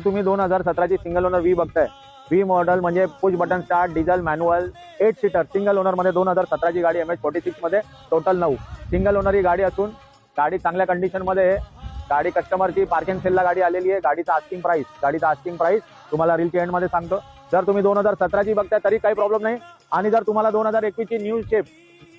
तुम्ही 2017ची single owner V बघताय, V model म्हणजे push button start, diesel, manual, 8 seater single owner मध्ये 2017ची गाडी, MH46 मध्ये, टोटल 9 सिंगल ओनर ही गाडी असून गाडी चांगल्या कंडिशन मध्ये आहे. गाडी कस्टमरची पार्किंग सेलला गाडी आलेली आहे. गाडीचा आस्किंग प्राइस तुम्हाला रीलच्या एंड मध्ये सांगतो. जर तुम्ही 2017ची बघताय तरी काही प्रॉब्लेम नाही. आणि जर तुम्हाला 2021ची new shape,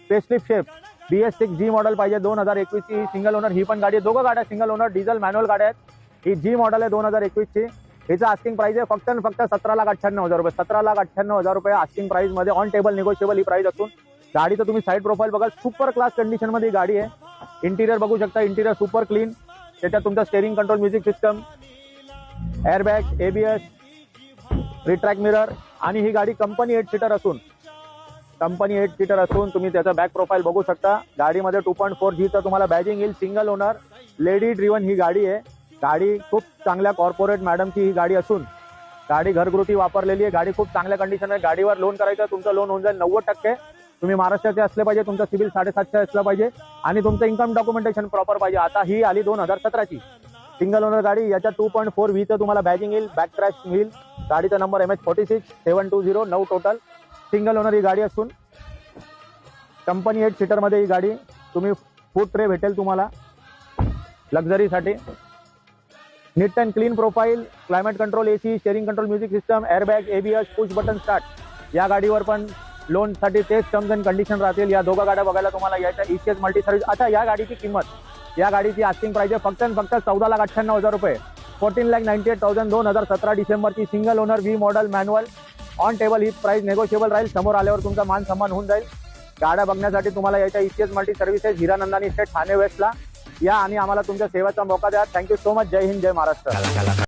facelift shape, BS6G model पाहिजे 2021ची सिंगल ओनर, ही पण गाडी आहे. दोघं गाड्या सिंगल ओनर, डिझेल मॅन्युअल गाड्या आहेत. ही G मॉडेल आहे 2021ची. हिचं आस्किंग प्राइस आहे फक्त 17,98,000 रुपये. 17,98,000 रुपये आस्किंग प्राइस मध्ये on table negotiable he price असून गाडीचं तुम्ही साईड प्रोफाईल बघा, सुपर क्लास कंडिशन मध्ये ही गाडी आहे. इंटिरियर बघू शकता, इंटिरियर सुपर क्लीन. त्याच्यात तुमचा steering control, music system, airbag, ABS, retract mirror. आणि ही गाडी कंपनी 8 सीटर असून तुम्ही त्याचा बॅक प्रोफाईल बघू शकता. गाडीमध्ये 2.4Gचं तुम्हाला बॅजिंग येईल. सिंगल ओनर, लेडी ड्रिव्हन ही गाडी आहे. गाडी खूप चांगल्या कॉर्पोरेट मॅडमची ही गाडी असून गाडी घरगुती वापरलेली आहे. गाडी खूप चांगल्या कंडिशन आहे. गाडीवर लोन करायचं, तुमचं लोन होऊन जाईल 90%. तुम्ही महाराष्ट्राचे असले पाहिजे, तुमचं सिबिल 750 असलं पाहिजे आणि तुमचं इन्कम डॉक्युमेंटेशन प्रॉपर पाहिजे. आता ही आली 2017ची सिंगल ओनर गाडी. याच्या 2.4Vचं तुम्हाला बॅजिंग येईल, बॅक क्रॅश होईल. गाडीचा number MH46 720, 9 total. Single owner ही गाडी असून कंपनी 8 सीटर मध्ये ही गाडी. तुम्ही फूड ट्रे भेटेल तुम्हाला लक्झरीसाठी. Neat and clean profile, climate control, AC, steering control, music system, airbag, ABS, push button start. या गाडीवर पण लोन साठी तेच टर्म्स अँड कंडिशन राहतील. या दोघा गाड्या बघायला तुम्हाला यायच्या. ECS multi service. अच्छा, या गाडीची किंमत, या गाडीची आस्किंग प्राइस आहे फक्त 14,98,000 रुपये. 14,98,000. 2017 डिसेंबरची single owner V model manual, on table. ही प्राइस नेगोशिएबल राहील. समोर आल्यावर तुमचा मान सन्मान होऊन जाईल. गाड्या बघण्यासाठी तुम्हाला यायच्या ECS multi services, Hiranandani estate, Thane वेस्टला या आणि आम्हाला तुमच्या सेवेचा मौका द्या. Thank you so much. जय हिंद, जय महाराष्ट्र.